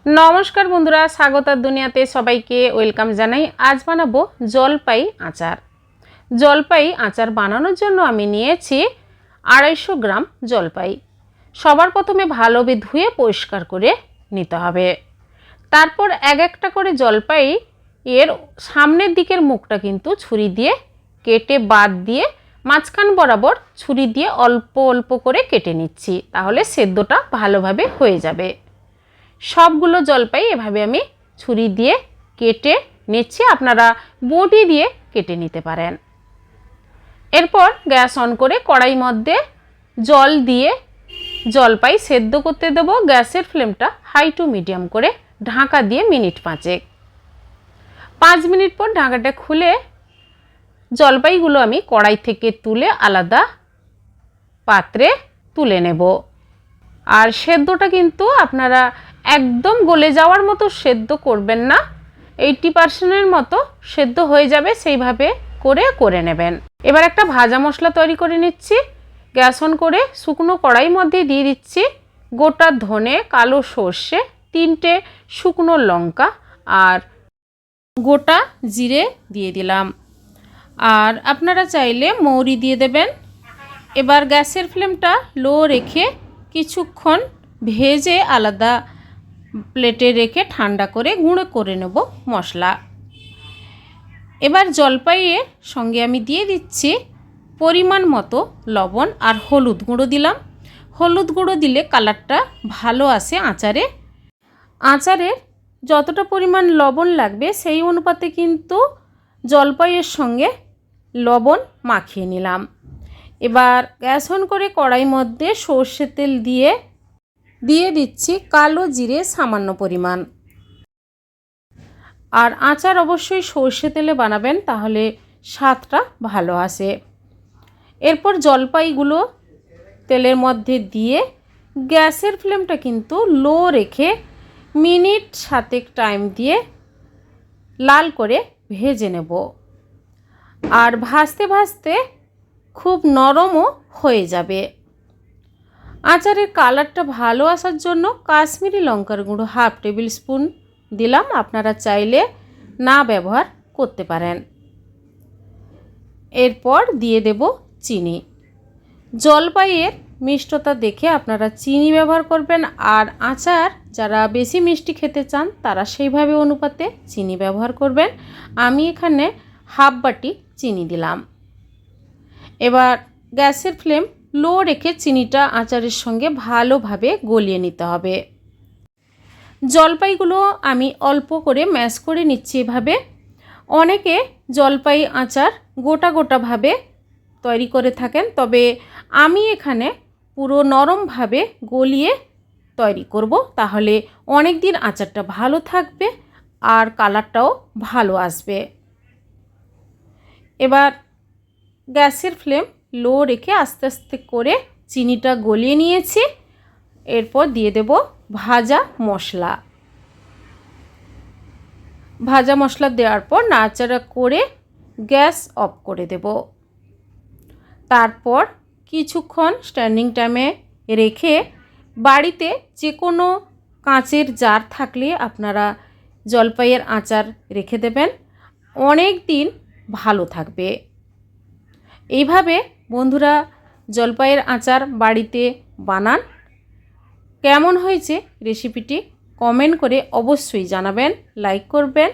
নমস্কার বন্ধুরা, স্বাগতার দুনিয়াতে সবাইকে ওয়েলকাম জানাই। আজ বানাবো জলপাই আচার। জলপাই আচার বানানোর জন্য আমি নিয়েছি 250 গ্রাম জলপাই। সবার প্রথমে ভালোভাবে ধুয়ে পরিষ্কার করে নিতে হবে। তারপর এক একটা করে জলপাই এর সামনের দিকের মুখটা কিন্তু ছুরি দিয়ে কেটে বাদ দিয়ে মাঝখান বরাবর ছুরি দিয়ে অল্প অল্প করে কেটে নিচ্ছি, তাহলে সেদ্ধটা ভালোভাবে হয়ে যাবে। সবগুলো জলপাই এভাবে আমি ছুরি দিয়ে কেটে নিচ্ছি, আপনারা বটি দিয়ে কেটে নিতে পারেন। এরপর গ্যাস অন করে কড়াই মধ্যে জল দিয়ে জলপাই সেদ্ধ করতে দেব। গ্যাসের ফ্লেমটা হাই টু মিডিয়াম করে ঢাকা দিয়ে মিনিট 5 মিনিট পর ঢাকাটা খুলে জলপাইগুলো আমি কড়াই থেকে তুলে আলাদা পাত্রে তুলে নেব। আর সেদ্ধটা কিন্তু আপনারা একদম গলে যাওয়ার মতো সেদ্ধ করবেন না, 80% মতো সেদ্ধ হয়ে যাবে, সেইভাবে করে নেবেন। এবার একটা ভাজা মশলা তৈরি করে নিচ্ছি। গ্যাস অন করে শুকনো কড়াই মধ্যে দিয়ে দিচ্ছি গোটা ধনে, কালো সর্ষে, 3টে শুকনো লঙ্কা আর গোটা জিরে দিয়ে দিলাম। আর আপনারা চাইলে মৌরি দিয়ে দেবেন। এবার গ্যাসের ফ্লেমটা লো রেখে কিছুক্ষণ ভেজে আলাদা প্লেটে রেখে ঠান্ডা করে গুঁড়ো করে নেব মশলা। এবার জলপাইয়ের সঙ্গে আমি দিয়ে দিচ্ছি পরিমাণ মতো লবণ আর হলুদ গুঁড়ো দিলাম। হলুদ গুঁড়ো দিলে কালারটা ভালো আসে আচারে। আচারে যতটা পরিমাণ লবণ লাগবে সেই অনুপাতে কিন্তু জলপাইয়ের সঙ্গে লবণ মাখিয়ে নিলাম। এবার গ্যাস অন করে কড়াই মধ্যে সর্ষের তেল দিয়ে দিচ্ছি কালো জিরে সামান্য পরিমাণ। আর আচার অবশ্যই সর্ষে তেলে বানাবেন, তাহলে স্বাদটা ভালো আসে। এরপর জলপাইগুলো তেলের মধ্যে দিয়ে গ্যাসের ফ্লেমটা কিন্তু লো রেখে মিনিট 7 টাইম দিয়ে লাল করে ভেজে নেব। আর ভাজতে ভাজতে খুব নরমও হয়ে যাবে। আচারের কালারটা ভালো আসার জন্য কাশ্মীরি লঙ্কার গুঁড়ো 1/2 টেবিল স্পুন দিলাম, আপনারা চাইলে না ব্যবহার করতে পারেন। এরপর দিয়ে দেব চিনি। জলপাইয়ের মিষ্টতা দেখে আপনারা চিনি ব্যবহার করবেন, আর আচার যারা বেশি মিষ্টি খেতে চান তারা সেইভাবে অনুপাতে চিনি ব্যবহার করবেন। আমি এখানে 1/2 বাটি চিনি দিলাম। এবার গ্যাসের ফ্লেম লো রেখে চিনিটা আচারের সঙ্গে ভালোভাবে গলিয়ে নিতে হবে। জলপাইগুলো আমি অল্প করে ম্যাশ করে নিচ্ছি এভাবে। অনেকে জলপাই আচার গোটা গোটাভাবে তৈরি করে থাকেন, তবে আমি এখানে পুরো নরমভাবে গলিয়ে তৈরি করব, তাহলে অনেক দিন আচারটা ভালো থাকবে আর কালারটাও ভালো আসবে। এবার গ্যাসের ফ্লেম লো রেখে আস্তে আস্তে করে চিনিটা গলিয়ে নিয়েছি। এরপর দিয়ে দেব ভাজা মশলা। ভাজা মশলা দেওয়ার পর নাড়াচাড়া করে গ্যাস অফ করে দেব। তারপর কিছুক্ষণ স্ট্যান্ডিং টাইমে রেখে বাড়িতে যে কোনো কাঁচের জার থাকলে আপনারা জলপাইয়ের আচার রেখে দেবেন, অনেক দিন ভালো থাকবে। এইভাবে বন্ধুরা জলপাইয়ের আচার বাড়িতে বানান। কেমন হয়েছে রেসিপিটি কমেন্ট করে অবশ্যই জানাবেন, লাইক করবেন।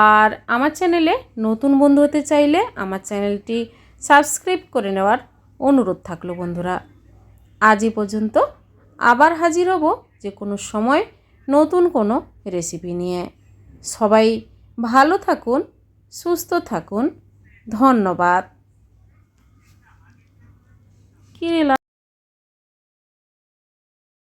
আর আমার চ্যানেলে নতুন বন্ধু হতে চাইলে আমার চ্যানেলটি সাবস্ক্রাইব করে নেওয়ার অনুরোধ থাকলো বন্ধুরা। আজই পর্যন্ত, আবার হাজির হব যে কোনো সময় নতুন কোনো রেসিপি নিয়ে। সবাই ভালো থাকুন, সুস্থ থাকুন, ধন্যবাদ।